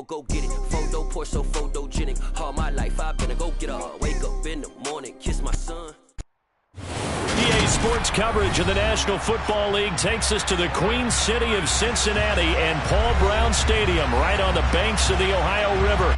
go get it. Photo poor, so photogenic. All my life I've been a go-getter. Wake up in the morning, kiss my son. EA Sports coverage of the National Football League takes us to the Queen City of Cincinnati and Paul Brown Stadium right on the banks of the Ohio River.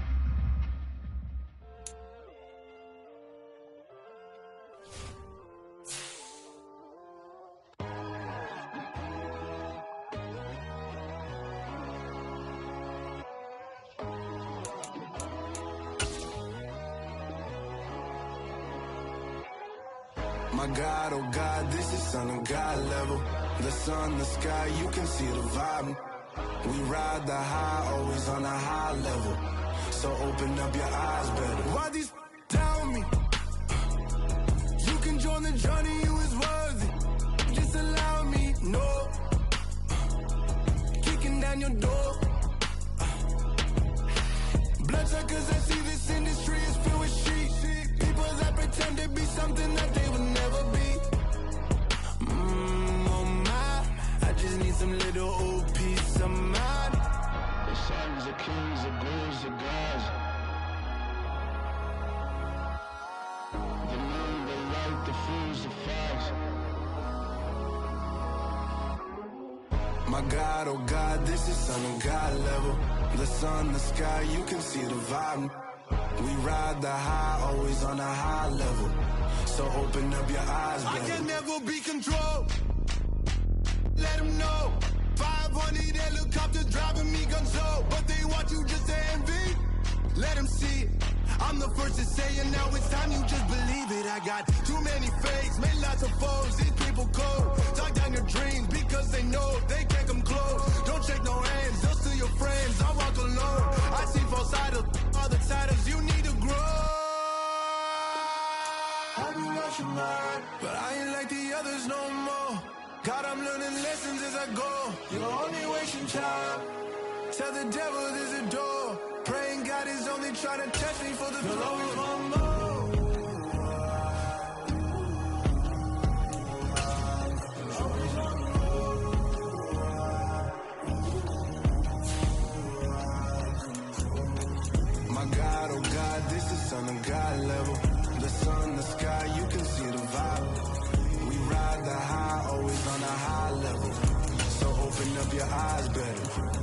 My God, oh God, this is Son of God level. The sun, the sky, you can see the vibe. We ride the high, always on a high level. So open up your eyes better. Why these tell me? You can join the journey, you is worthy. Just allow me, no. Kicking down your door. Bloodsuckers, I see this industry is filled with sheep. People that pretend to be something that they would never be. Oh my, I just need some little old peace of mind. The sons of kings, the bulls, the gods. The moon, the light, the fools, the facts. My God, oh God, this is Son of God level. The sun, the sky, you can see the vibe. We ride the high, always on a high level. So open up your eyes, baby. I can never be controlled. Let them know. 500 helicopters driving me gunso. But they want you just to envy. Let them see it. I'm the first to say it, now it's time you just believe it. I got too many fakes, made lots of foes. These people cold. Talk down your dreams because they know they can't come close. Don't shake no hands, they'll steal your friends. I walk alone. I see false idols, other titles. You need to grow. I be watching mine, but I ain't like the others no more. God, I'm learning lessons as I go. You're only wasting time. Tell the devil there's a door. Praying God is only trying to test me for the You'll always want more. My God, oh God, this is Son of God level. The sun, the sky, you can see the vibe. We ride the high, always on a high level. So open up your eyes better.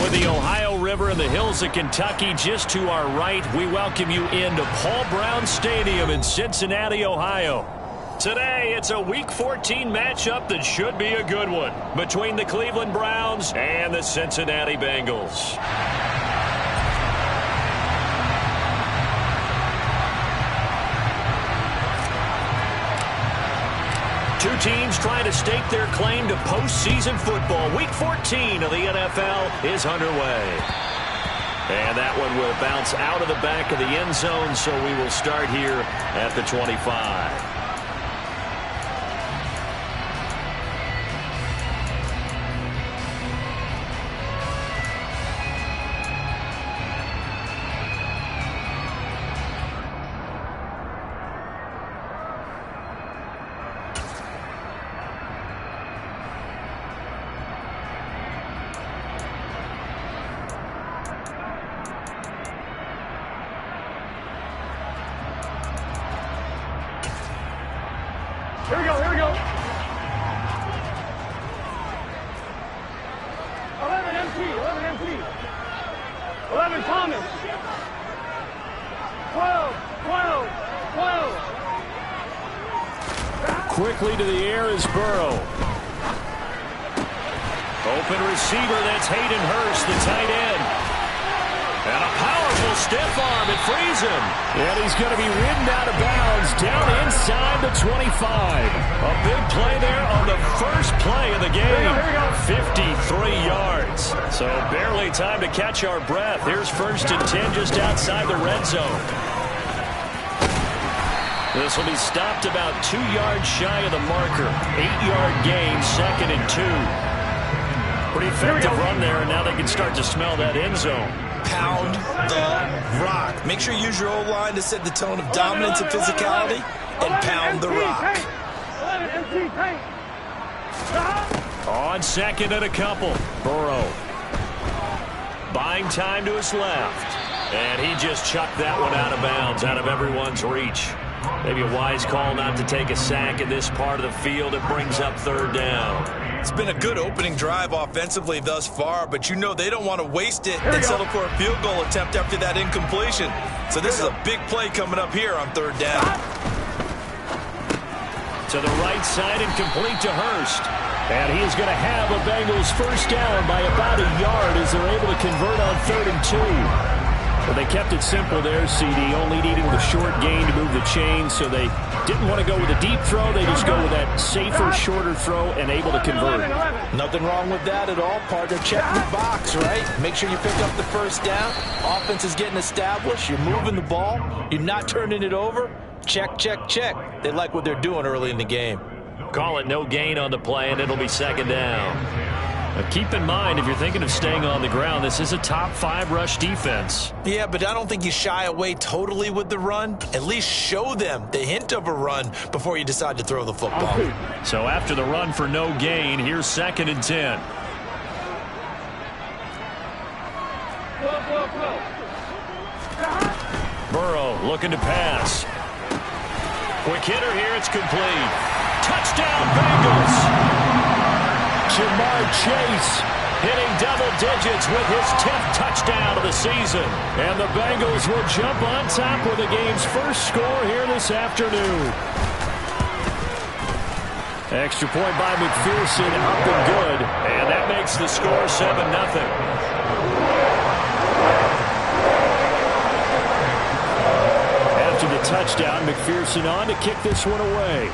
With the Ohio River and the hills of Kentucky just to our right, we welcome you into Paul Brown Stadium in Cincinnati, Ohio. Today, it's a Week 14 matchup that should be a good one between the Cleveland Browns and the Cincinnati Bengals. Two teams trying to stake their claim to postseason football. Week 14 of the NFL is underway. And that one will bounce out of the back of the end zone, so we will start here at the 25. Here we go. 11 MT. 11 Thomas. 12. Quickly to the air is Burrow. Open receiver, that's Hayden Hurst, the tight end. And a powerful stiff arm. It frees him. And he's going to be ridden out of bounds down inside the 25. A big play there on the first play of the game. 53 yards. So barely time to catch our breath. Here's 1st and 10 just outside the red zone. This will be stopped about 2 yards shy of the marker. 8-yard gain, 2nd and 2. Pretty effective run there, and now they can start to smell that end zone. Pound the rock. Make sure you use your O-line to set the tone of dominance and physicality, and pound the rock. On 2nd and a couple, Burrow. Buying time to his left. And he just chucked that one out of bounds, out of everyone's reach. Maybe a wise call not to take a sack in this part of the field. It brings up 3rd down. It's been a good opening drive offensively thus far, but you know they don't want to waste it and settle for a field goal attempt after that incompletion. So this is a big play coming up here on 3rd down. To the right side and complete to Hurst. And he is going to have a Bengals 1st down by about a yard as they're able to convert on 3rd and 2. Well, they kept it simple there, CD, only needing the short gain to move the chain, so they didn't want to go with a deep throw. They just go with that safer, shorter throw and able to convert. Nothing wrong with that at all, partner. Check the box, right? Make sure you pick up the 1st down. Offense is getting established. You're moving the ball. You're not turning it over. Check, check, check. They like what they're doing early in the game. Call it no gain on the play, and it'll be 2nd down. Now keep in mind, if you're thinking of staying on the ground, this is a top 5 rush defense. Yeah, but I don't think you shy away totally with the run. At least show them the hint of a run before you decide to throw the football. So after the run for no gain, here's 2nd and 10. Burrow looking to pass. Quick hitter here, it's complete. Touchdown, Bengals! Jamar Chase hitting double digits with his 10th touchdown of the season. And the Bengals will jump on top with the game's first score here this afternoon. Extra point by McPherson, up and good. And that makes the score 7-0. After the touchdown, McPherson on to kick this one away.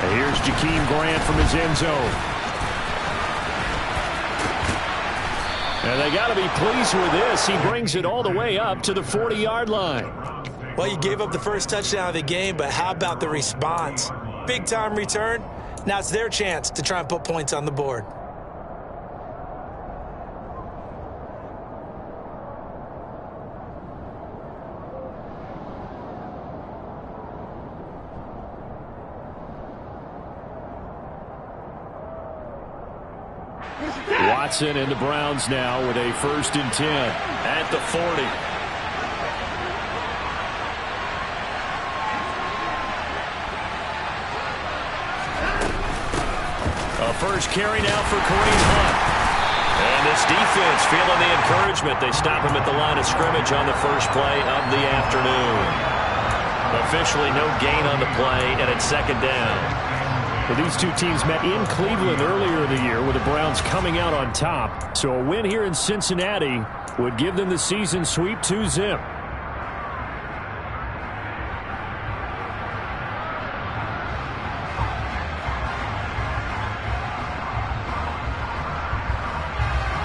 And here's Jakeem Grant from his end zone. And they got to be pleased with this. He brings it all the way up to the 40-yard line. Well, you gave up the first touchdown of the game, but how about the response? Big-time return. Now it's their chance to try and put points on the board. Watson and the Browns now with a 1st and 10 at the 40. A first carry now for Kareem Hunt. And this defense feeling the encouragement. They stop him at the line of scrimmage on the first play of the afternoon. Officially no gain on the play, and it's 2nd down. Well, these two teams met in Cleveland earlier in the year with the Browns coming out on top. So a win here in Cincinnati would give them the season sweep 2-0.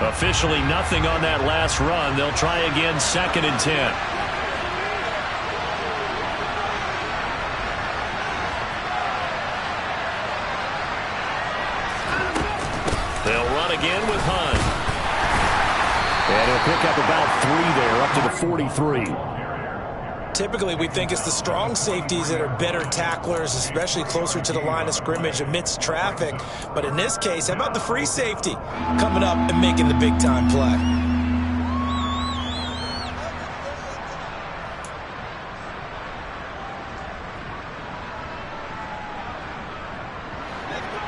Officially nothing on that last run. They'll try again 2nd and 10. They'll run again with Hunt. And he'll pick up about 3 there, up to the 43. Typically, we think it's the strong safeties that are better tacklers, especially closer to the line of scrimmage amidst traffic. But in this case, how about the free safety coming up and making the big-time play?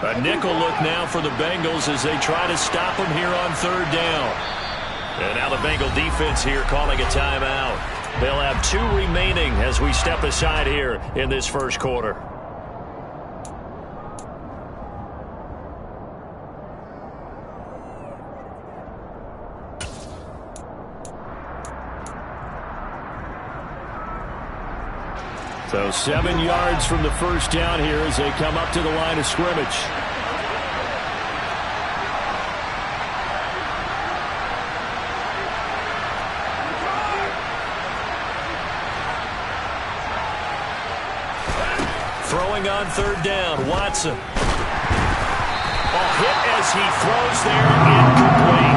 A nickel look now for the Bengals as they try to stop him here on 3rd down. And now the Bengal defense here calling a timeout. They'll have 2 remaining as we step aside here in this first quarter. So 7 yards from the first down here as they come up to the line of scrimmage. Throwing on third down, Watson. Hit as he throws there, incomplete.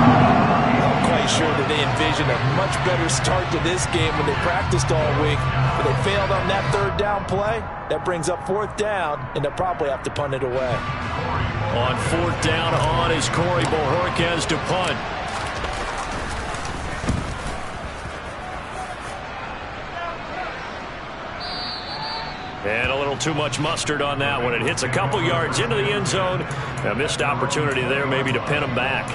I'm quite sure that they envisioned a much better start to this game when they practiced all week. But they failed on that third down play. That brings up fourth down, and they'll probably have to punt it away. On fourth down on is Corey Bojorquez to punt. And a little too much mustard on that one. It hits a couple yards into the end zone. A missed opportunity there maybe to pin them back.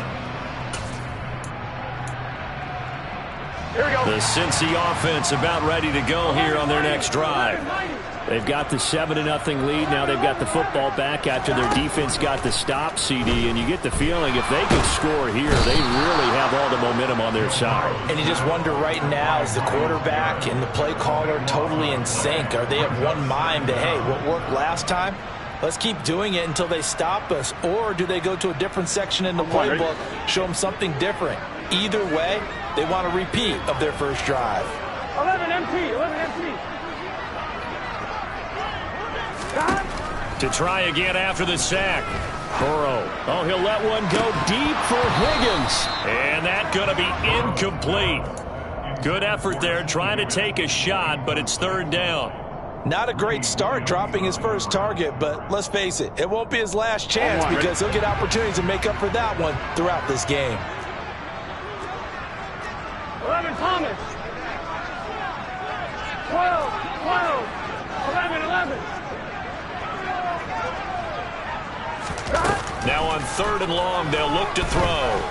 Here we go. The Cincy offense about ready to go here on their next drive. They've got the 7-0 lead. Now they've got the football back after their defense got the stop, CD. And you get the feeling if they could score here, they really have all the momentum on their side. And you just wonder right now, is the quarterback and the play caller totally in sync? Are they of one mind that, hey, what worked last time? Let's keep doing it until they stop us. Or do they go to a different section in the playbook, show them something different? Either way, they want a repeat of their first drive. 11 empty, 11 empty. To try again after the sack. Burrow. Oh, he'll let one go deep for Higgins. And that's going to be incomplete. Good effort there trying to take a shot, but it's third down. Not a great start dropping his first target, but let's face it, it won't be his last chance because he'll get opportunities to make up for that one throughout this game. 11 Thomas. 12, 11, 11. Now on third and long, they'll look to throw.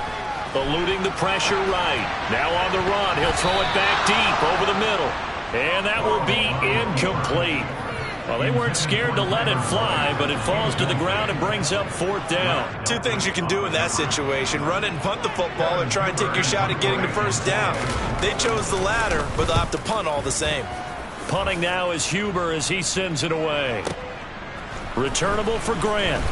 Eluding the pressure right. Now on the run, he'll throw it back deep over the middle. And that will be incomplete. Well, they weren't scared to let it fly, but it falls to the ground and brings up fourth down. Two things you can do in that situation: run it and punt the football, or try and take your shot at getting the first down. They chose the latter, but they'll have to punt all the same. Punting now is Huber as he sends it away. Returnable for Grant.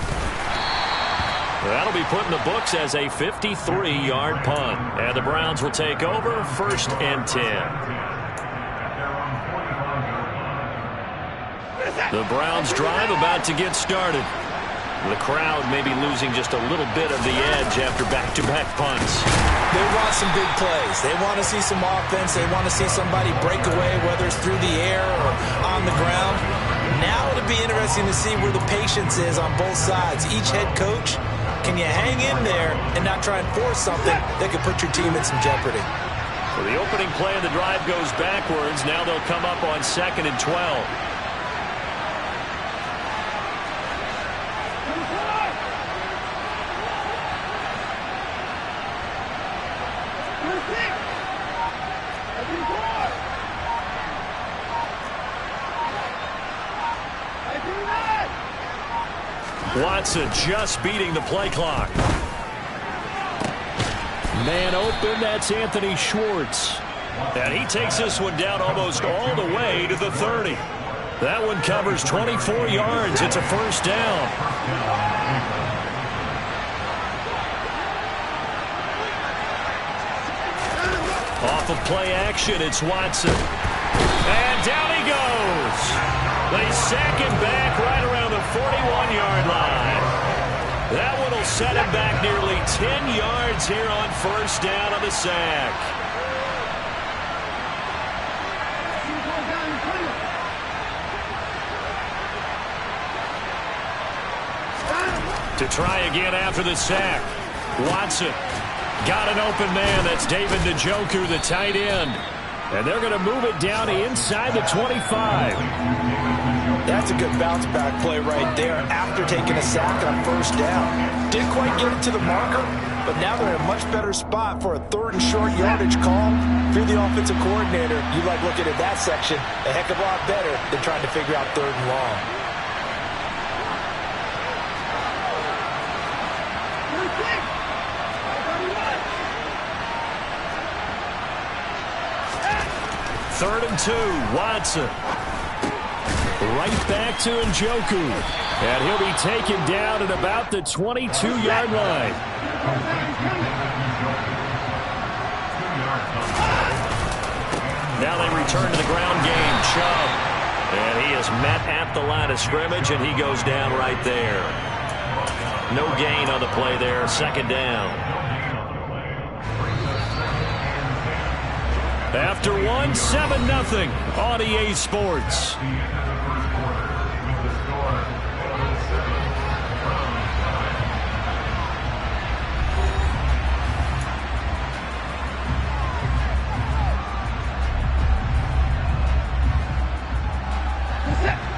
That'll be put in the books as a 53-yard punt. And the Browns will take over, 1st and 10. The Browns drive about to get started. The crowd may be losing just a little bit of the edge after back-to-back punts. They want some big plays. They want to see some offense. They want to see somebody break away, whether it's through the air or on the ground. Now it'll be interesting to see where the patience is on both sides. Each head coach, can you hang in there and not try and force something that could put your team in some jeopardy? So the opening play of the drive goes backwards. Now they'll come up on 2nd and 12. Watson just beating the play clock. Man open, that's Anthony Schwartz. And he takes this one down almost all the way to the 30. That one covers 24 yards. It's a first down. Off of play action, it's Watson. And down he goes. They sack him back right around the 41-yard line. That one will set him back nearly 10 yards here on first down on the sack. To try again after the sack. Watson got an open man. That's David Njoku, the tight end. And they're going to move it down inside the 25. That's a good bounce back play right there after taking a sack on first down. Didn't quite get it to the marker, but now they're in a much better spot for a 3rd and short yardage call. If you're the offensive coordinator, you like looking at that section a heck of a lot better than trying to figure out 3rd and long. Third and 2, Watson. Right back to Njoku. And he'll be taken down at about the 22-yard line. Now they return to the ground game. Chubb. And he is met at the line of scrimmage, and he goes down right there. No gain on the play there. Second down. After one, 7-0 on EA Sports.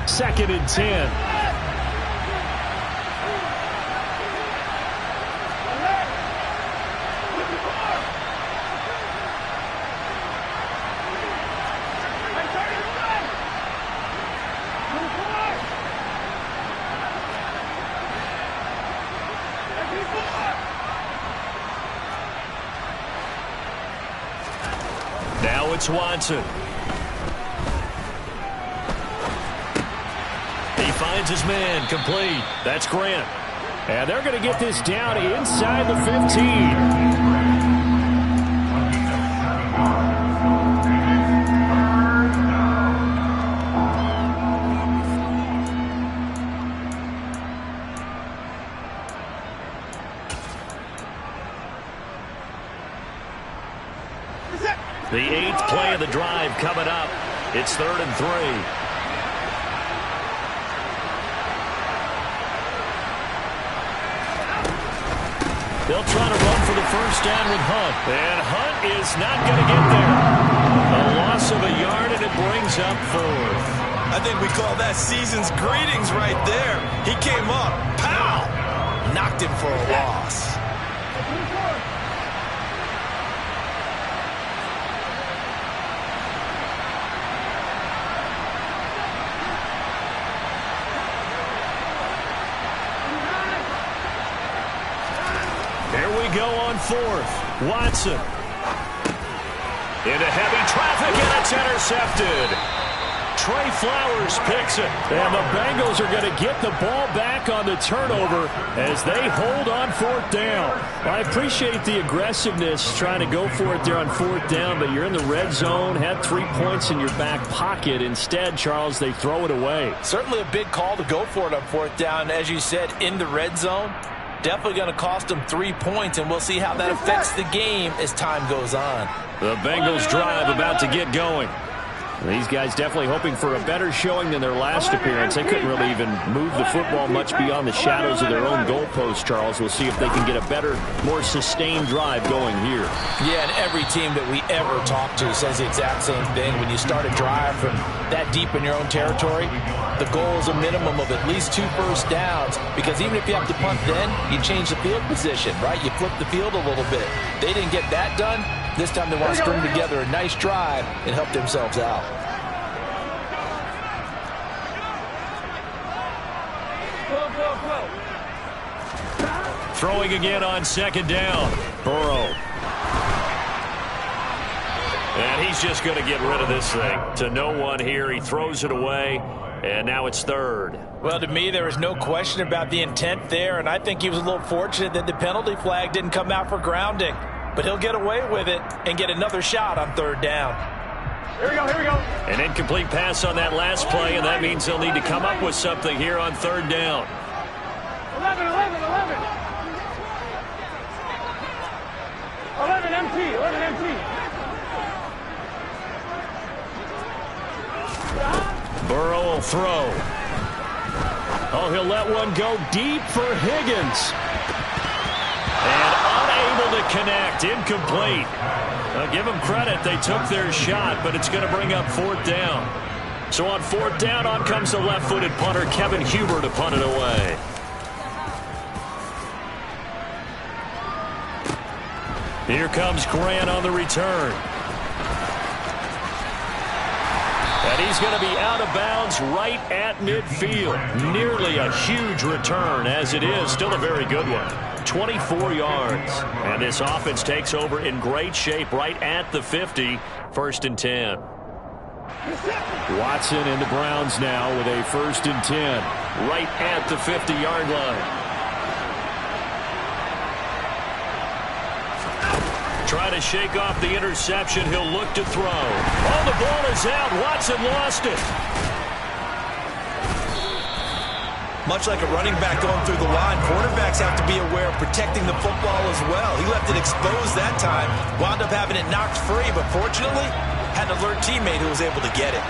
Second and 10. Now it's Watson. He finds his man, complete. That's Grant. And they're going to get this down inside the 15. The 8th play of the drive coming up. It's 3rd and 3. They'll try to run for the first down with Hunt. And Hunt is not going to get there. A loss of a yard, and it brings up 4th. I think we call that season's greetings right there. He came up, pow! Knocked him for a loss. Go on 4th. Watson. Into heavy traffic, and it's intercepted. Trey Flowers picks it. And the Bengals are going to get the ball back on the turnover as they hold on 4th down. I appreciate the aggressiveness trying to go for it there on 4th down, but you're in the red zone, had 3 points in your back pocket. Instead, Charles, they throw it away. Certainly a big call to go for it on 4th down. As you said, in the red zone. Definitely going to cost them 3 points, and we'll see how that affects the game as time goes on. The Bengals drive about to get going. These guys definitely hoping for a better showing than their last appearance. They couldn't really even move the football much beyond the shadows of their own goalposts, Charles. We'll see if they can get a better, more sustained drive going here. Yeah, and every team that we ever talk to says the exact same thing. When you start a drive from that deep in your own territory, the goal is a minimum of at least 2 first downs, because even if you have to punt then, you change the field position, right? You flip the field a little bit. They didn't get that done. This time they want to string together a nice drive and help themselves out. Throwing again on 2nd down. Burrow. And he's just going to get rid of this thing to no one here. He throws it away, and now it's 3rd. Well, to me, there was no question about the intent there, and I think he was a little fortunate that the penalty flag didn't come out for grounding. But he'll get away with it and get another shot on 3rd down. Here we go, here we go. An incomplete pass on that last play, and that means they'll need to come up with something here on 3rd down. 11, 11, 11. 11 MT, 11 MT. Burrow will throw. Oh, he'll let one go deep for Higgins. And unable to connect. Incomplete. Give them credit. They took their shot, but it's going to bring up 4th down. So on 4th down, on comes the left-footed punter, Kevin Huber, to punt it away. Here comes Grant on the return. And he's going to be out of bounds right at midfield. Nearly a huge return, as it is. Still a very good one. 24 yards. And this offense takes over in great shape right at the 50. 1st and 10. Watson and the Browns now with a 1st and 10 right at the 50-yard line. Try to shake off the interception. He'll look to throw. Oh, the ball is out. Watson lost it. Much like a running back going through the line, quarterbacks have to be aware of protecting the football as well. He left it exposed that time, wound up having it knocked free, but fortunately, had an alert teammate who was able to get it.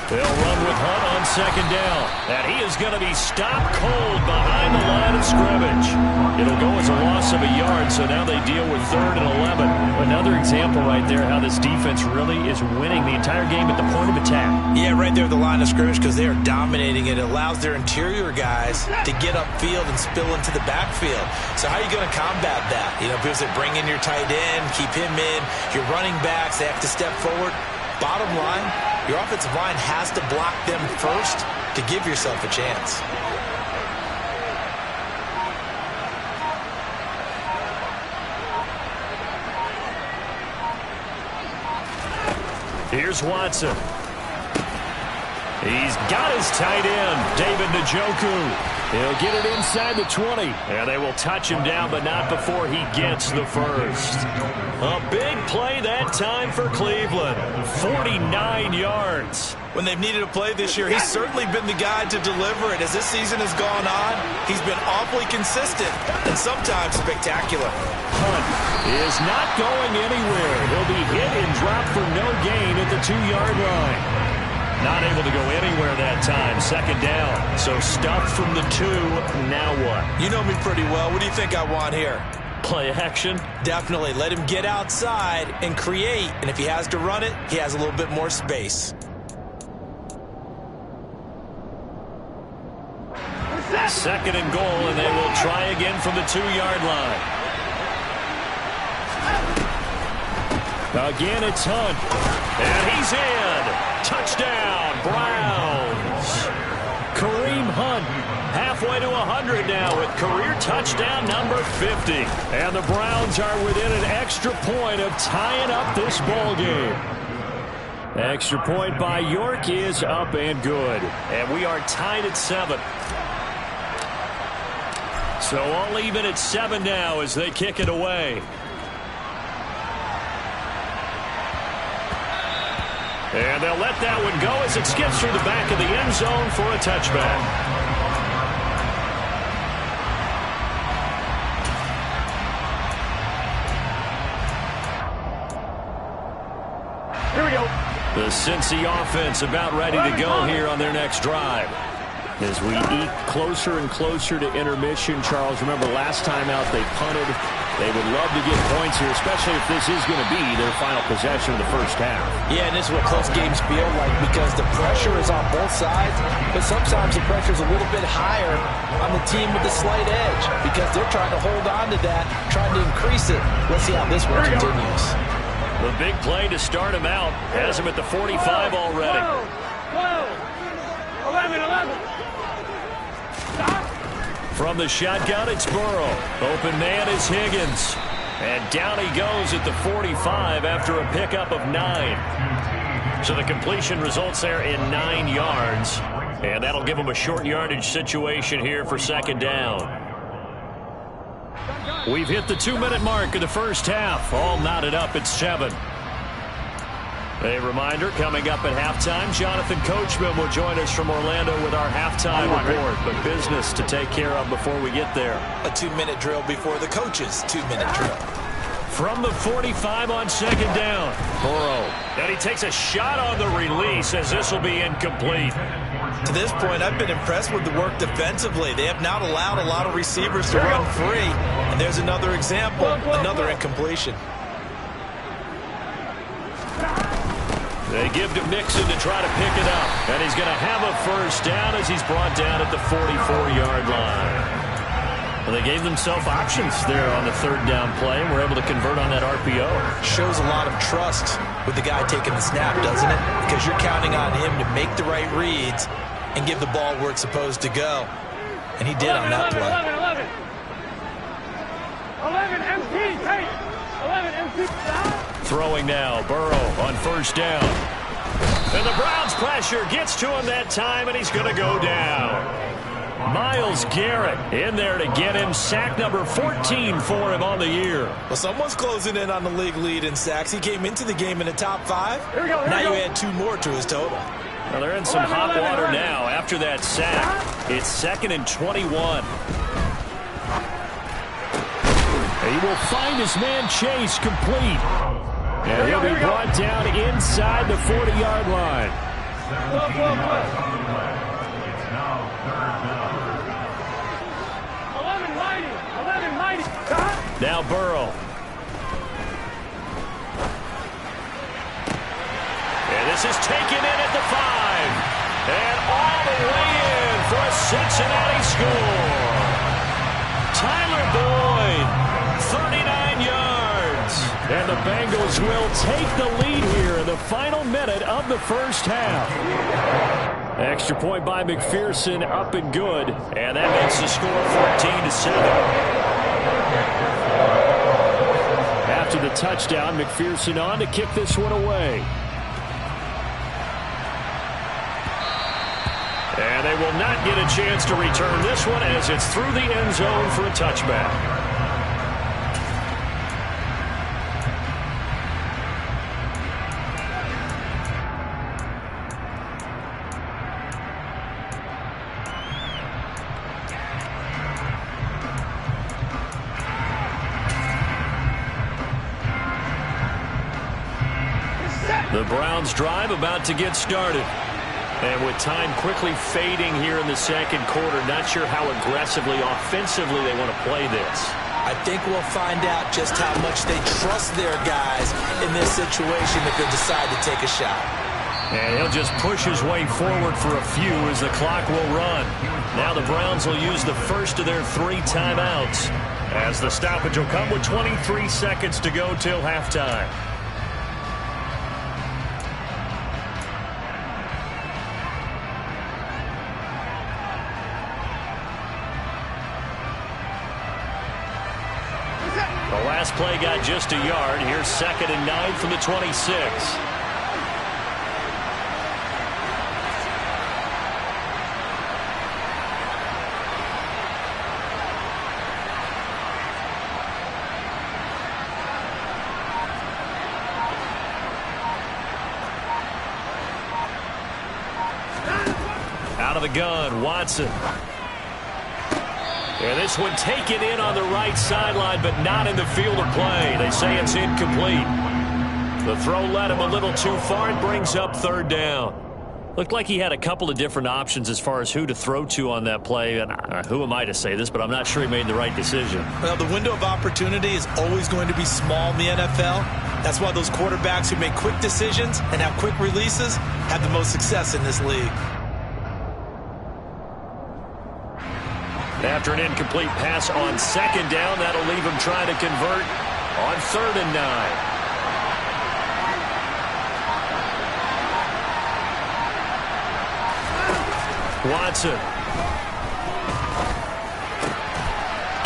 They'll run with Hunt on 2nd down. And he is going to be stopped cold behind the line of scrimmage. It'll go as a loss of a yard, so now they deal with 3rd and 11. Another example right there how this defense really is winning the entire game at the point of attack. Yeah, right there at the line of scrimmage because they are dominating it. It allows their interior guys to get upfield and spill into the backfield. So how are you going to combat that? You know, because they bring in your tight end, keep him in. Your running backs, they have to step forward. Bottom line, your offensive line has to block them first to give yourself a chance. Here's Watson. He's got his tight end, David Njoku. He'll get it inside the 20. And they will touch him down, but not before he gets the 1st. A big play that time for Cleveland. 49 yards. When they've needed a play this year, he's certainly been the guy to deliver it. As this season has gone on, he's been awfully consistent and sometimes spectacular. Hunt is not going anywhere. He'll be hit and dropped for no gain at the 2-yard line. Not able to go anywhere that time. 2nd down. So stuffed from the 2. Now what? You know me pretty well. What do you think I want here? Play action? Definitely. Let him get outside and create. And if he has to run it, he has a little bit more space. 2nd and goal, and they will try again from the 2-yard line. Again, it's Hunt. And he's in. Touchdown, Browns. Kareem Hunt halfway to 100 now with career touchdown number 50. And the Browns are within an extra point of tying up this ball game. Extra point by York is up and good. And we are tied at 7. So all even at 7 now as they kick it away. And they'll let that one go as it skips through the back of the end zone for a touchback. Here we go. The Cincy offense about ready to go here on their next drive. As we eke closer and closer to intermission, Charles, remember last time out they punted. They would love to get points here, especially if this is going to be their final possession of the first half. Yeah, and this is what close games feel like because the pressure is on both sides, but sometimes the pressure is a little bit higher on the team with the slight edge because they're trying to hold on to that, trying to increase it. Let's see how this one continues. The big play to start him out has him at the 45 already. 11. Stop. From the shotgun, it's Burrow. Open man is Higgins. And down he goes at the 45 after a pickup of 9. So the completion results there in 9 yards. And that'll give him a short yardage situation here for 2nd down. We've hit the 2-minute mark of the first half. All knotted up at 7. A reminder, coming up at halftime, Jonathan Coachman will join us from Orlando with our halftime report. But business to take care of before we get there. A 2-minute drill before the coach's 2-minute drill. From the 45 on 2nd down, Burrow. And he takes a shot on the release as this will be incomplete. To this point, I've been impressed with the work defensively. They have not allowed a lot of receivers to run free. And there's another example, another incompletion. They give to Mixon to try to pick it up. And he's going to have a first down as he's brought down at the 44-yard line. Well, they gave themselves options there on the 3rd down play and were able to convert on that RPO. Shows a lot of trust with the guy taking the snap, doesn't it? Because you're counting on him to make the right reads and give the ball where it's supposed to go. And he did on that play. 11 empty, Tate. 11 empty. Throwing now, Burrow on first down. And the Browns pressure gets to him that time, and he's going to go down. Myles Garrett in there to get him. Sack number 14 for him on the year. Well, someone's closing in on the league lead in sacks. He came into the game in the top 5. Now you add 2 more to his total. Well, they're in some hot water now after that sack. It's 2nd and 21. He will find his man Chase complete. And he'll be brought down inside the 40-yard line. Now Burrow. And this is taken in at the 5. And all the way in for a Cincinnati score. Tyler Boyd, 39 yards. And the Bengals will take the lead here in the final minute of the first half. Extra point by McPherson, up and good. And that makes the score 14-7. After the touchdown, McPherson on to kick this one away. And they will not get a chance to return this one as it's through the end zone for a touchback. The Browns drive about to get started. And with time quickly fading here in the second quarter, not sure how aggressively, offensively they want to play this. I think we'll find out just how much they trust their guys in this situation if they decide to take a shot. And he'll just push his way forward for a few as the clock will run. Now the Browns will use the first of their 3 timeouts as the stoppage will come with 23 seconds to go till halftime. The last play got just a yard. Here's 2nd and 9 from the 26. Out of the gun, Watson. And this one taken in on the right sideline, but not in the field of play. They say it's incomplete. The throw led him a little too far and brings up 3rd down. Looked like he had a couple of different options as far as who to throw to on that play. And who am I to say this, but I'm not sure he made the right decision. Well, the window of opportunity is always going to be small in the NFL. That's why those quarterbacks who make quick decisions and have quick releases have the most success in this league. After an incomplete pass on 2nd down, that'll leave him trying to convert on 3rd and 9. Watson.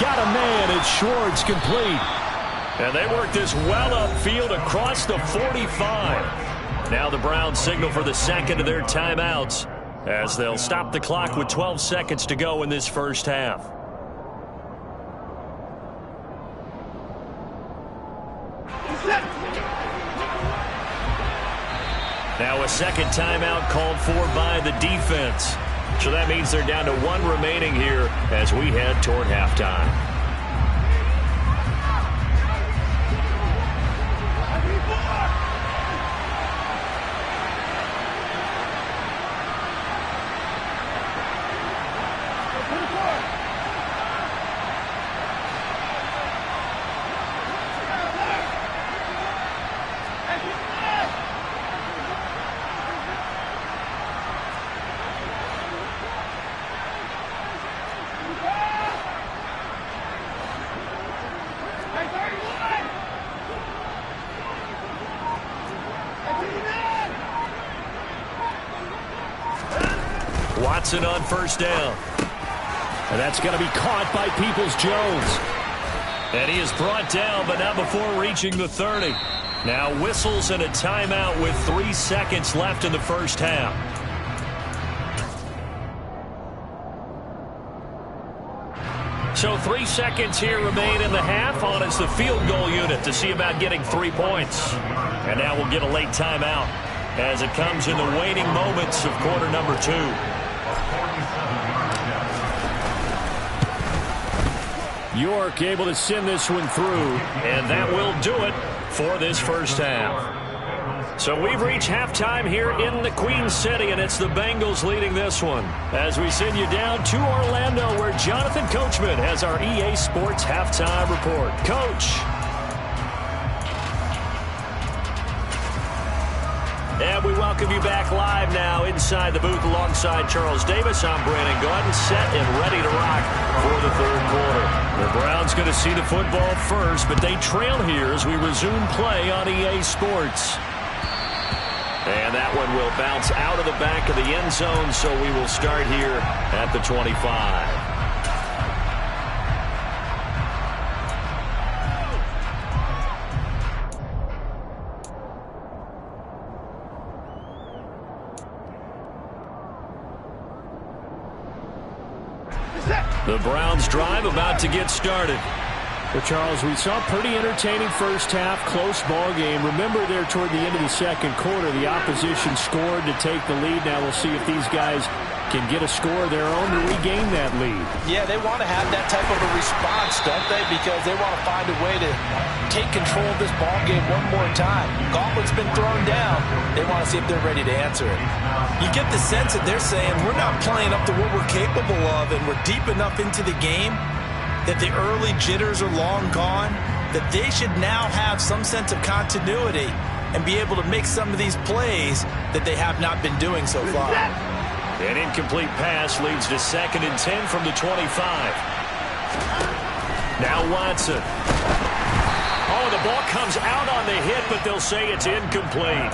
Got a man, it's Schwartz, complete. And they work this well upfield across the 45. Now the Browns signal for the 2nd of their timeouts, as they'll stop the clock with 12 seconds to go in this first half. Now a 2nd timeout called for by the defense. So that means they're down to 1 remaining here as we head toward halftime. Watson on 1st down. And that's going to be caught by Peoples-Jones. And he is brought down, but not before reaching the 30. Now whistles and a timeout with 3 seconds left in the first half. So 3 seconds here remain in the half. On is the field goal unit to see about getting 3 points. And now we'll get a late timeout as it comes in the waning moments of quarter number 2. York able to send this one through, and that will do it for this first half. So we've reached halftime here in the Queen City, and it's the Bengals leading this one. As we send you down to Orlando, where Jonathan Coachman has our EA Sports halftime report. Coach. And we welcome you back live now inside the booth alongside Charles Davis. I'm Brandon Gaudin, set and ready to rock for the third quarter. The Browns going to see the football first, but they trail here as we resume play on EA Sports. And that one will bounce out of the back of the end zone, so we will start here at the 25. The Browns drive about to get started. Well, Charles, we saw a pretty entertaining first half, close ball game. Remember there toward the end of the second quarter, the opposition scored to take the lead. Now we'll see if these guys can get a score of their own to regain that lead. Yeah, they want to have that type of a response, don't they? Because they want to find a way to take control of this ball game one more time. Gauntlet's been thrown down. They want to see if they're ready to answer it. You get the sense that they're saying we're not playing up to what we're capable of, and we're deep enough into the game that the early jitters are long gone, that they should now have some sense of continuity and be able to make some of these plays that they have not been doing so far. An incomplete pass leads to 2nd and 10 from the 25. Now Watson. Oh, the ball comes out on the hit, but they'll say it's incomplete.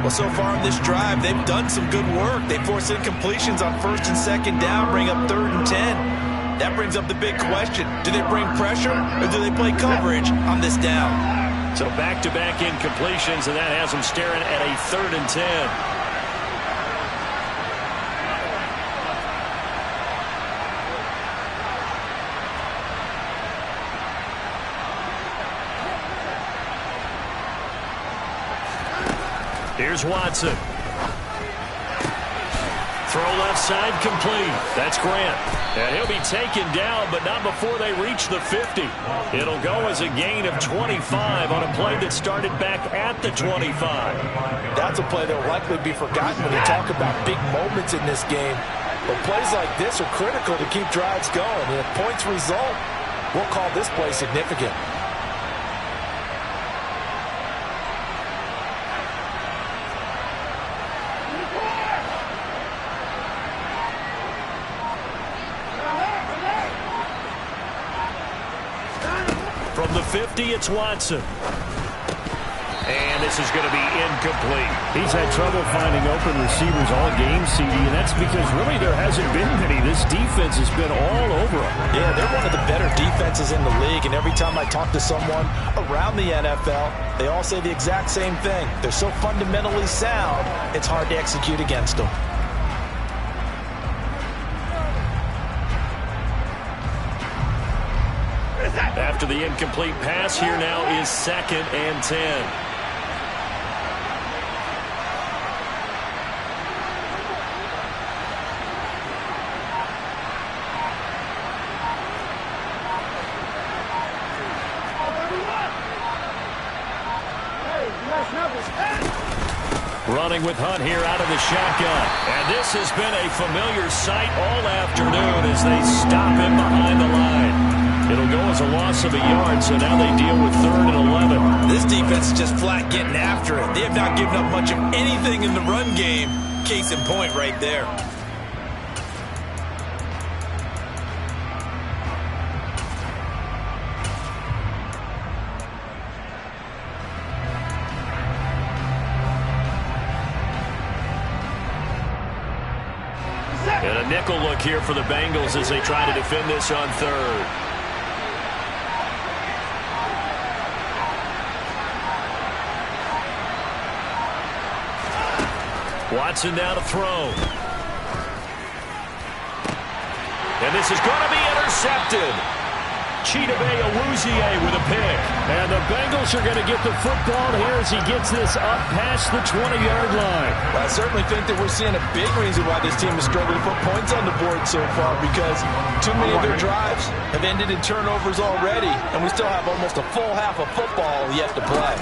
Well, so far in this drive, they've done some good work. They force incompletions on 1st and 2nd down, bring up 3rd and 10. That brings up the big question. Do they bring pressure or do they play coverage on this down? So back-to-back incompletions, and that has them staring at a 3rd and 10. Here's Watson. Throw left side complete. That's Grant. And he'll be taken down, but not before they reach the 50. It'll go as a gain of 25 on a play that started back at the 25. That's a play that will likely be forgotten when you talk about big moments in this game. But plays like this are critical to keep drives going. And if points result, we'll call this play significant. From the 50, it's Watson. And this is going to be incomplete. He's had trouble finding open receivers all game, CD, and that's because really there hasn't been many. This defense has been all over them. Yeah, they're one of the better defenses in the league, and every time I talk to someone around the NFL, they all say the exact same thing. They're so fundamentally sound, it's hard to execute against them. After the incomplete pass, here now is 2nd and 10. Running with Hunt here out of the shotgun. And this has been a familiar sight all afternoon as they stop him behind the line. It'll go as a loss of a yard, so now they deal with 3rd and 11. This defense is just flat getting after it. They have not given up much of anything in the run game. Case in point right there. And a nickel look here for the Bengals as they try to defend this on 3rd. Watson now to throw. And this is going to be intercepted. Chidobe Awuzie with a pick. And the Bengals are going to get the football here as he gets this up past the 20-yard line. Well, I certainly think that we're seeing a big reason why this team is struggling to put points on the board so far, because too many of their drives have ended in turnovers already, and we still have almost a full half of football yet to play.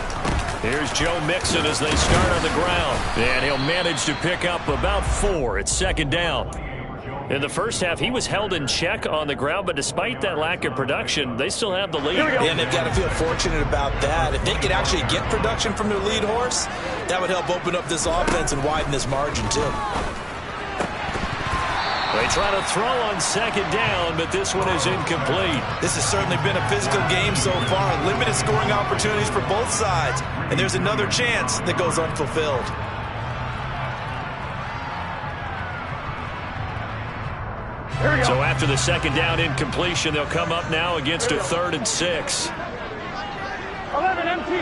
Here's Joe Mixon as they start on the ground. And he'll manage to pick up about 4. It's second down. In the first half, he was held in check on the ground, but despite that lack of production, they still have the lead. And they've got to feel fortunate about that. If they could actually get production from their lead horse, that would help open up this offense and widen this margin, too. They try to throw on second down, but this one is incomplete. This has certainly been a physical game so far. Limited scoring opportunities for both sides. And there's another chance that goes unfulfilled. So after the second down incompletion, they'll come up now against a 3rd and 6. 11 empty.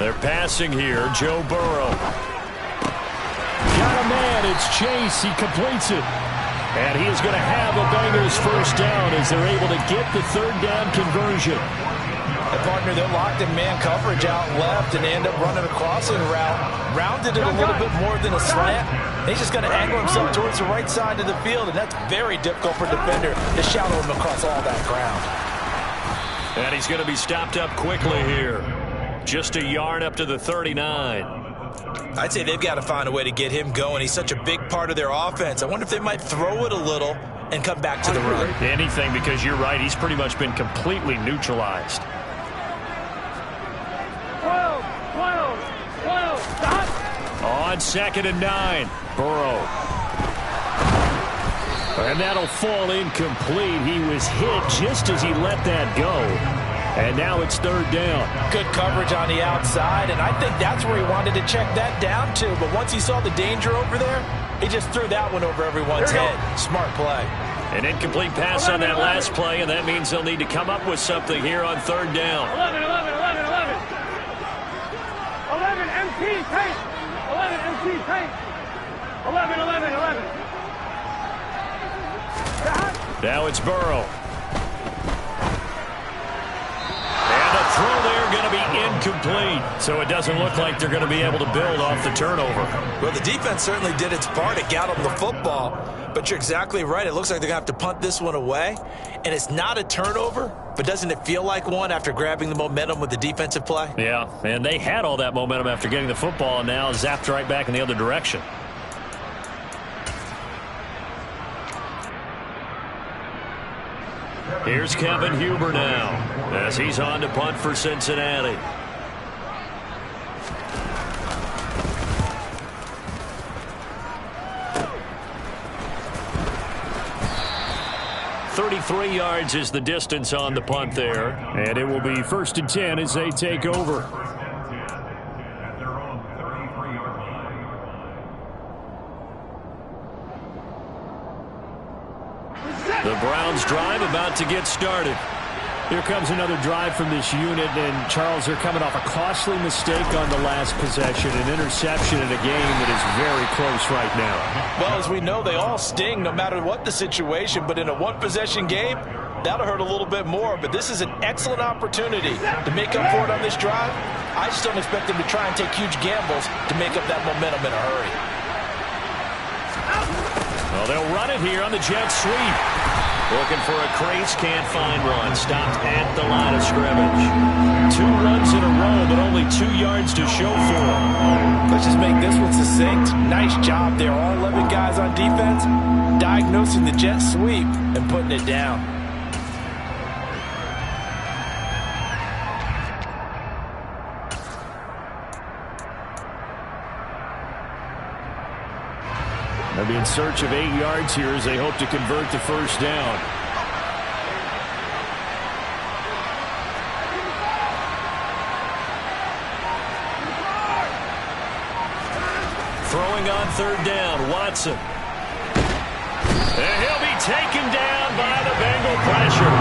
They're passing here. Joe Burrow. Got a man. It's Chase. He completes it. And he is going to have a Bengals first down as they're able to get the 3rd down conversion. And partner, they're locked in man coverage out left, and they end up running a crossing route. Rounded it a little bit more than a slant. He's just going to angle himself towards the right side of the field, and that's very difficult for a defender to shadow him across all that ground. And he's going to be stopped up quickly here. Just a yard up to the 39. I'd say they've got to find a way to get him going. He's such a big part of their offense. I wonder if they might throw it a little and come back to the run. Anything, because you're right. He's pretty much been completely neutralized. 12, stop. On 2nd and 9, Burrow. And that'll fall incomplete. He was hit just as he let that go. And now it's 3rd down. Good coverage on the outside, and I think that's where he wanted to check that down to. But once he saw the danger over there, he just threw that one over everyone's head. Smart play. An incomplete pass on that last play, and that means they'll need to come up with something here on 3rd down. 11 empty tape. 11 empty tape. 11. Now it's Burrow. And a throw there going to be incomplete. So it doesn't look like they're going to be able to build off the turnover. Well, the defense certainly did its part to get them the football. But you're exactly right. It looks like they're going to have to punt this one away. And it's not a turnover, but doesn't it feel like one after grabbing the momentum with the defensive play? Yeah, and they had all that momentum after getting the football, and now zapped right back in the other direction. Here's Kevin Huber now as he's on to punt for Cincinnati. .33 yards is the distance on the punt there. And it will be 1st and 10 as they take over. The Browns drive about to get started. Here comes another drive from this unit, and Charles, they're coming off a costly mistake on the last possession, an interception in a game that is very close right now. Well, as we know, they all sting no matter what the situation, but in a one-possession game, that'll hurt a little bit more. But this is an excellent opportunity to make up for it on this drive. I just don't expect them to try and take huge gambles to make up that momentum in a hurry. Well, they'll run it here on the jet sweep. Looking for a crease, can't find one. Stopped at the line of scrimmage. 2 runs in a row, but only 2 yards to show for them. Let's just make this one succinct. Nice job there. All 11 guys on defense diagnosing the jet sweep and putting it down. They'll be in search of 8 yards here as they hope to convert the first down. Throwing on 3rd down, Watson. And he'll be taken down by the Bengal pressure.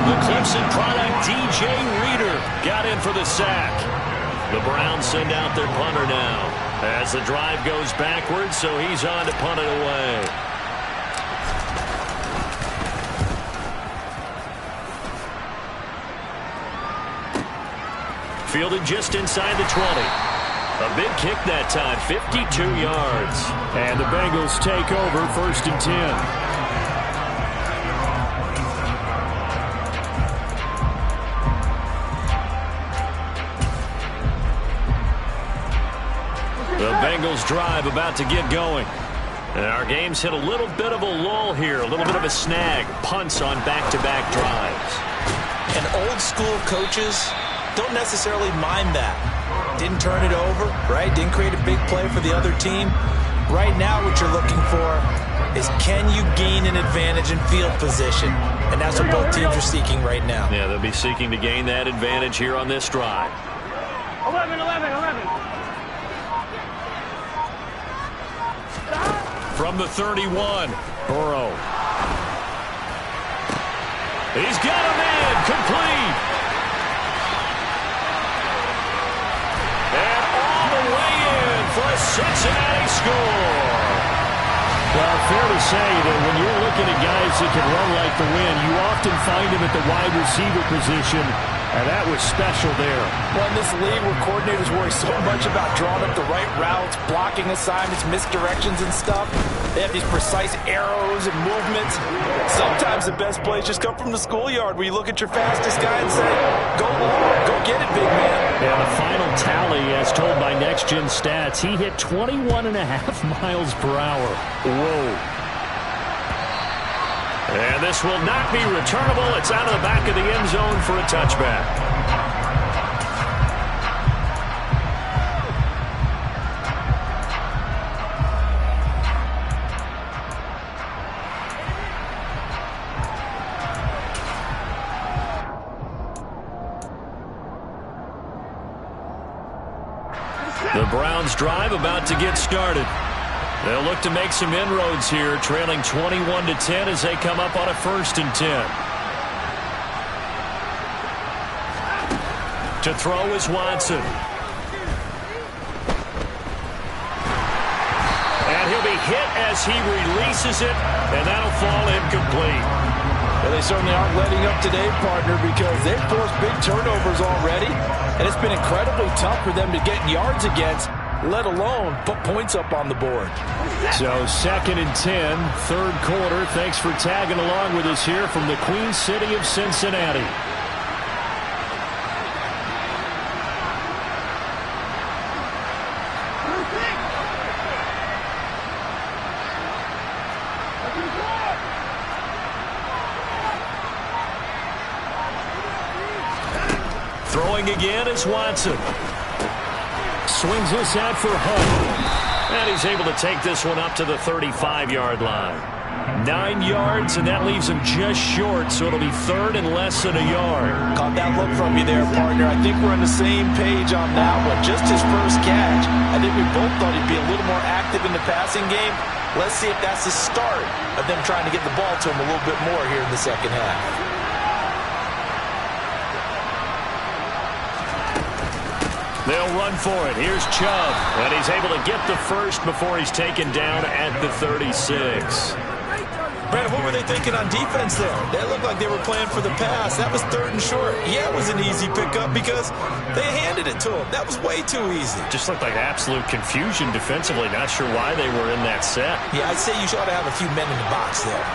The Clemson product, DJ Reader, got in for the sack. The Browns send out their punter now. As the drive goes backwards, so he's on to punt it away. Fielded just inside the 20. A big kick that time, 52 yards. And the Bengals take over 1st and 10. The Bengals drive about to get going. And our game's hit a little bit of a lull here, a little bit of a snag. Punts on back-to-back drives. And old school coaches don't necessarily mind that. Didn't turn it over, right? Didn't create a big play for the other team. Right now what you're looking for is can you gain an advantage in field position? And that's what both teams are seeking right now. Yeah, they'll be seeking to gain that advantage here on this drive. 11. From the 31, Burrow. He's got a man, complete. And all the way in for a Cincinnati score. Well, fair to say that when you're looking at guys that can run like the wind, you often find them at the wide receiver position, and that was special there. Well, in this league where coordinators worry so much about drawing up the right routes, blocking assignments, misdirections and stuff, they have these precise arrows and movements. Sometimes the best plays just come from the schoolyard where you look at your fastest guy and say, go long, go get it, big man. Yeah, the final tally, as told by Next Gen Stats, he hit 21.5 miles per hour. Whoa. And this will not be returnable. It's out of the back of the end zone for a touchback. The Browns drive about to get started. They'll look to make some inroads here, trailing 21-10 as they come up on a 1st and 10. To throw is Watson. And he'll be hit as he releases it, and that'll fall incomplete. Well, they certainly aren't letting up today, partner, because they've forced big turnovers already, and it's been incredibly tough for them to get yards against, let alone put points up on the board. So 2nd and 10, 3rd quarter. Thanks for tagging along with us here from the Queen City of Cincinnati. Throwing again is Watson. Swings this out for Hunt. And he's able to take this one up to the 35-yard line. 9 yards, and that leaves him just short, so it'll be 3rd and less than a yard. Caught that look from you there, partner. I think we're on the same page on that one. Just his first catch. I think we both thought he'd be a little more active in the passing game. Let's see if that's the start of them trying to get the ball to him a little bit more here in the second half. They'll run for it. Here's Chubb, and he's able to get the first before he's taken down at the 36. Brandon, what were they thinking on defense there? They looked like they were playing for the pass. That was 3rd and short. Yeah, it was an easy pickup because they handed it to him. That was way too easy. Just looked like absolute confusion defensively. Not sure why they were in that set. Yeah, I'd say you should have a few men in the box there.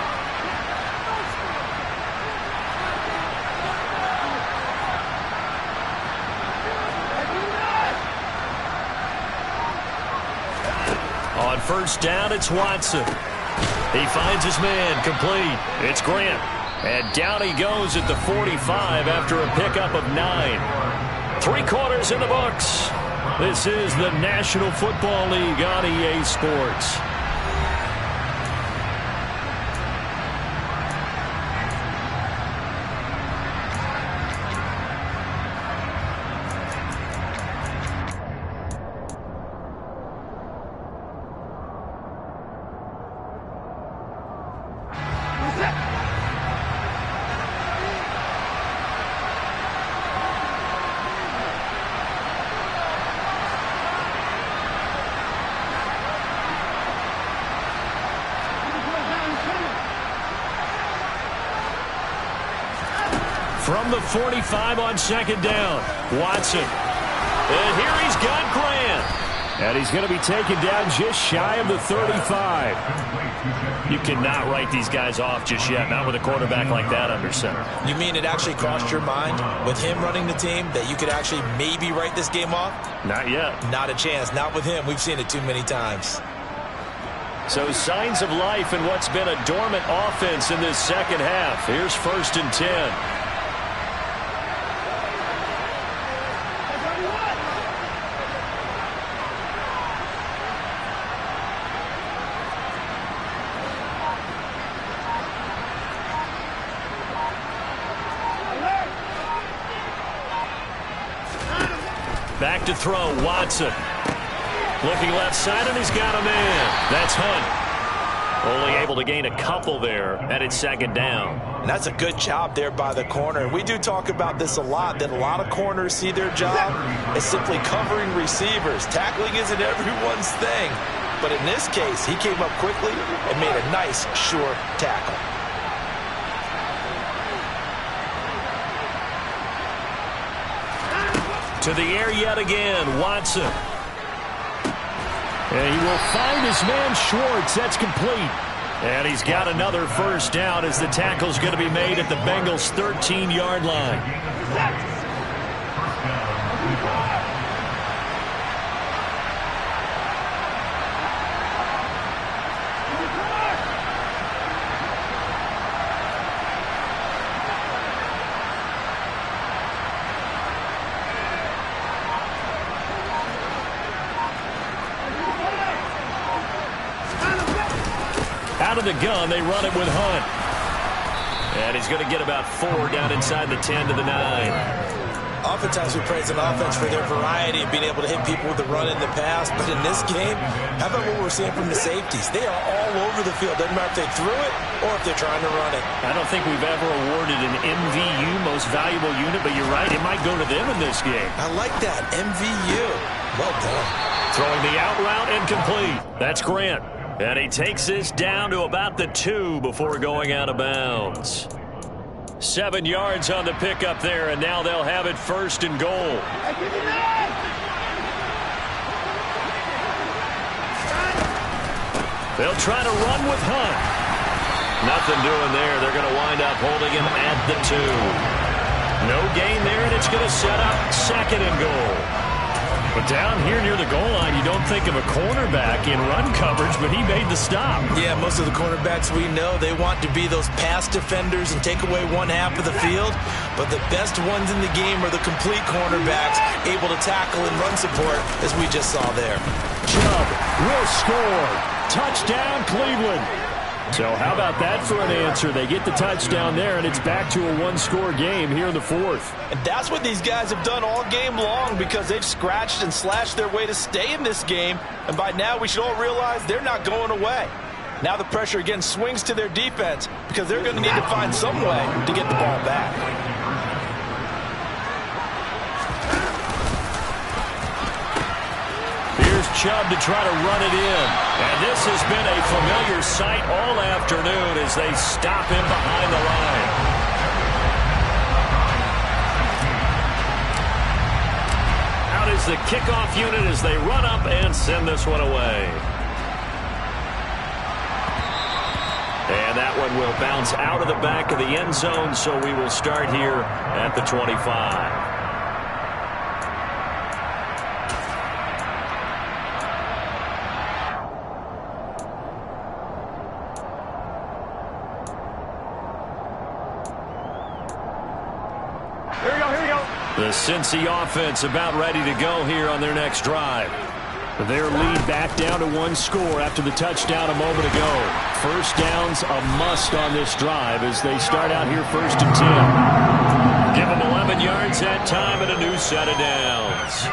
On 1st down, it's Watson. He finds his man, complete. It's Grant. And down he goes at the 45 after a pickup of 9. 3 quarters in the books. This is the National Football League on EA Sports. From the 45 on second down, Watson. And here he's got Grant. And he's going to be taken down just shy of the 35. You cannot write these guys off just yet, not with a quarterback like that under center. You mean it actually crossed your mind with him running the team that you could actually maybe write this game off? Not yet. Not a chance. Not with him. We've seen it too many times. So signs of life in what's been a dormant offense in this second half. Here's 1st and 10. Back to throw, Watson. Looking left side, and he's got a man. That's Hunt. Only able to gain a couple there, and it's second down. And that's a good job there by the corner. We do talk about this a lot, that a lot of corners see their job as simply covering receivers. Tackling isn't everyone's thing. But in this case, he came up quickly and made a nice, sure tackle. To the air yet again, Watson. And he will find his man Schwartz. That's complete. And he's got another first down as the tackle's going to be made at the Bengals' 13-yard line. Out of the gun, they run it with Hunt. And he's going to get about 4 down inside the 10 to the 9. Oftentimes we praise an offense for their variety of being able to hit people with the run in the pass. But in this game, how about what we're seeing from the safeties? They are all over the field. Doesn't matter if they threw it or if they're trying to run it. I don't think we've ever awarded an MVU, most valuable unit, but you're right, it might go to them in this game. I like that, MVU. Well done. Throwing the out route incomplete. That's Grant. And he takes this down to about the 2 before going out of bounds. 7 yards on the pickup there, and now they'll have it 1st and goal. They'll try to run with Hunt. Nothing doing there. They're going to wind up holding him at the 2. No gain there, and it's going to set up 2nd and goal. But down here near the goal line, you don't think of a cornerback in run coverage, but he made the stop. Yeah, most of the cornerbacks we know, they want to be those pass defenders and take away one half of the field. But the best ones in the game are the complete cornerbacks, able to tackle and run support, as we just saw there. Chubb will score. Touchdown, Cleveland. So how about that for an answer? They get the touchdown there, and it's back to a 1-score game here in the 4th. And that's what these guys have done all game long, because they've scratched and slashed their way to stay in this game. And by now, we should all realize they're not going away. Now the pressure again swings to their defense, because they're going to need to find some way to get the ball back. Chubb to try to run it in. And this has been a familiar sight all afternoon as they stop him behind the line. Out is the kickoff unit as they run up and send this one away. And that one will bounce out of the back of the end zone, so we will start here at the 25. The Cincy offense about ready to go here on their next drive. Their lead back down to 1 score after the touchdown a moment ago. First down's a must on this drive as they start out here 1st and 10. Give them 11 yards that time and a new set of downs.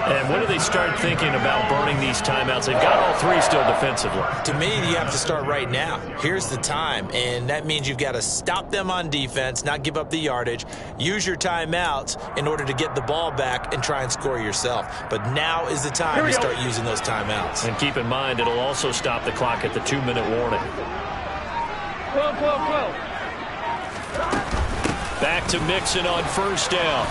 And when do they start thinking about burning these timeouts? They've got all 3 still defensively. To me, you have to start right now. Here's the time, and that means you've got to stop them on defense, not give up the yardage, use your timeouts in order to get the ball back and try and score yourself. But now is the time to start using those timeouts. And keep in mind, it'll also stop the clock at the 2-minute warning. 12. Back to Mixon on first down.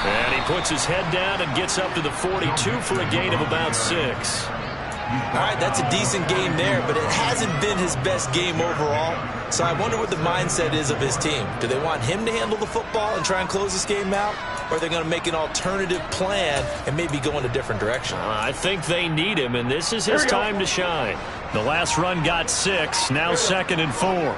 And he puts his head down and gets up to the 42 for a gain of about 6. All right, that's a decent game there, but it hasn't been his best game overall. So I wonder what the mindset is of his team. Do they want him to handle the football and try and close this game out? Or are they going to make an alternative plan and maybe go in a different direction? I think they need him, and this is his time to shine. The last run got 6, now 2nd and 4.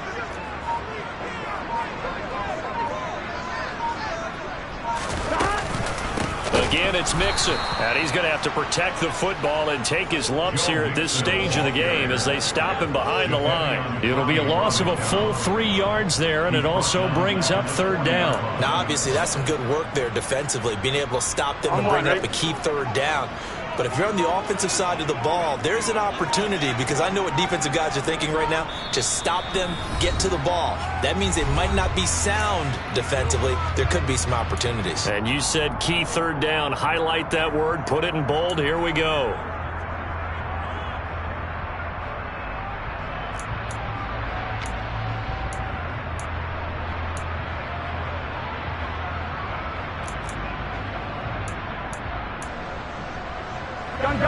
Again, it's Mixon, and he's going to have to protect the football and take his lumps here at this stage of the game as they stop him behind the line. It'll be a loss of a full 3 yards there, and it also brings up 3rd down. Now, obviously, that's some good work there defensively, being able to stop them and bring up a key 3rd down. But if you're on the offensive side of the ball, there's an opportunity, because I know what defensive guys are thinking right now. Just stop them, get to the ball. That means they might not be sound defensively. There could be some opportunities. And you said key 3rd down. Highlight that word, put it in bold. Here we go.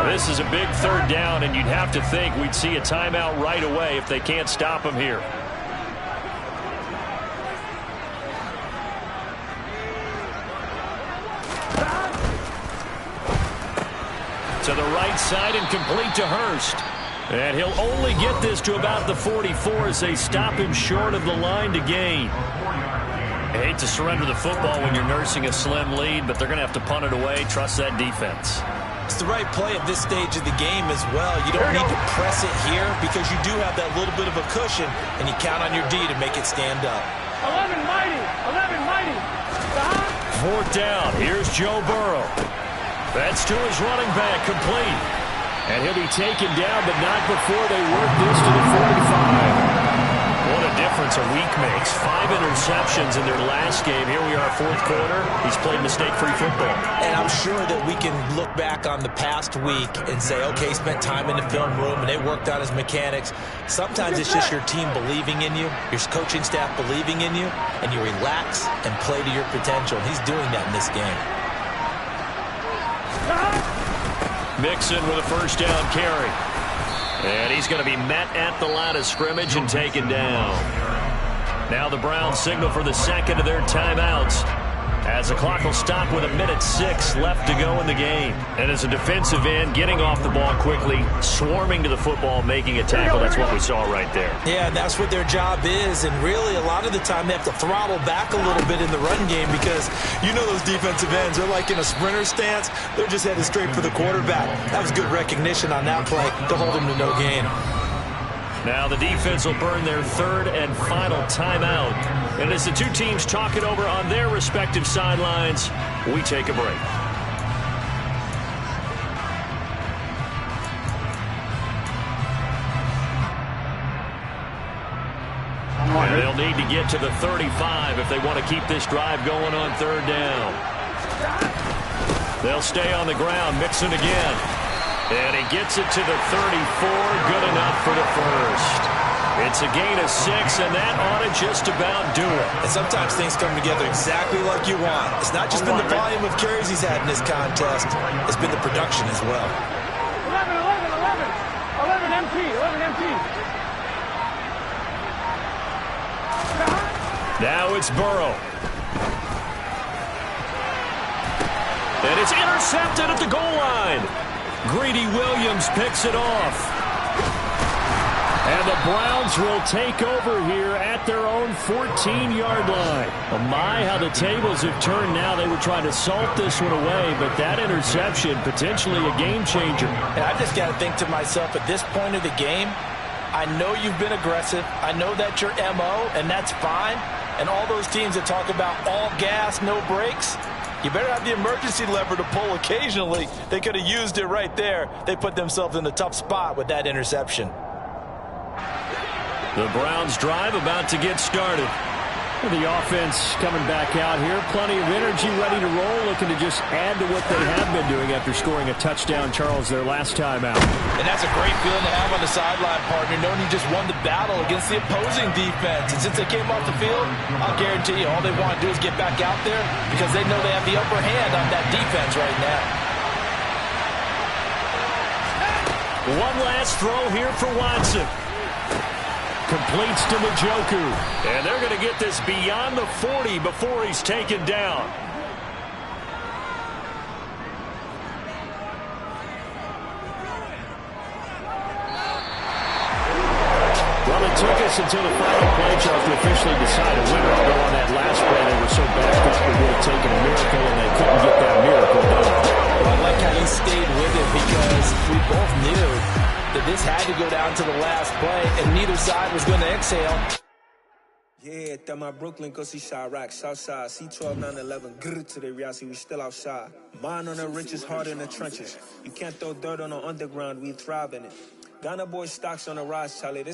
This is a big 3rd down, and you'd have to think we'd see a timeout right away if they can't stop him here. To the right side and complete to Hurst. And he'll only get this to about the 44 as they stop him short of the line to gain. I hate to surrender the football when you're nursing a slim lead, but they're going to have to punt it away. Trust that defense. It's the right play at this stage of the game as well. You don't need to press it here because you do have that little bit of a cushion, and you count on your D to make it stand up. 11 mighty. 11 mighty. 4th down. Here's Joe Burrow. That's to his running back, complete. And he'll be taken down, but not before they work this to the 45. What a difference a week makes. 5 interceptions in their last game. Here we are, 4th quarter. He's played mistake-free football. And I'm sure that we can look back on the past week and say, okay, he spent time in the film room and they worked on his mechanics. Sometimes it's just your team believing in you, your coaching staff believing in you, and you relax and play to your potential. He's doing that in this game. Mixon with a 1st down carry. And he's going to be met at the line of scrimmage and taken down. Now the Browns signal for the 2nd of their timeouts, as the clock will stop with 1:06 left to go in the game. And as a defensive end, getting off the ball quickly, swarming to the football, making a tackle. That's what we saw right there. Yeah, and that's what their job is. And really, a lot of the time, they have to throttle back a little bit in the run game because you know those defensive ends, they're like in a sprinter stance. They're just headed straight for the quarterback. That was good recognition on that play to hold him to no gain. Now the defense will burn their 3rd and final timeout. And as the two teams talk it over on their respective sidelines, we take a break. And they'll need to get to the 35 if they want to keep this drive going on 3rd down. They'll stay on the ground. Mixon again. And he gets it to the 34. Good enough for the 1st. It's a gain of 6, and that ought to just about do it. And sometimes things come together exactly like you want. It's not just been the volume of carries he's had in this contest. It's been the production as well. 11, 11, 11. 11 MT, 11 MT. Now it's Burrow. And it's intercepted at the goal line. Greedy Williams picks it off. And the Browns will take over here at their own 14-yard line. Oh my, how the tables have turned now. They were trying to salt this one away, but that interception, potentially a game changer. And I just got to think to myself, at this point of the game, I know you've been aggressive. I know that's your MO, and that's fine. And all those teams that talk about all gas, no brakes, you better have the emergency lever to pull occasionally. They could have used it right there. They put themselves in a tough spot with that interception. The Browns drive about to get started. The offense coming back out here. Plenty of energy, ready to roll, looking to just add to what they have been doing after scoring a touchdown, Charles, their last time out. And that's a great feeling to have on the sideline, partner, knowing you just won the battle against the opposing defense. And since they came off the field, I'll guarantee you all they want to do is get back out there because they know they have the upper hand on that defense right now. One last throw here for Watson. Completes to Njoku. And they're going to get this beyond the 40 before he's taken down. Well, it took us until the final play, Charles, to officially decide a winner. Although on that last play, they were so backed up, it would have taken a miracle, and they couldn't get that miracle done. Well, I like how you stayed with it because we both knew that this had to go down to the last play, and neither side was going to exhale. Yeah, that my Brooklyn, go see Chirac, Southside, C12, 911, grrr to the reality, we still outside. Mine on the riches, hard in the trenches. You can't throw dirt on the underground, we thrive in it. Ghana boy stocks on the rise, Charlie.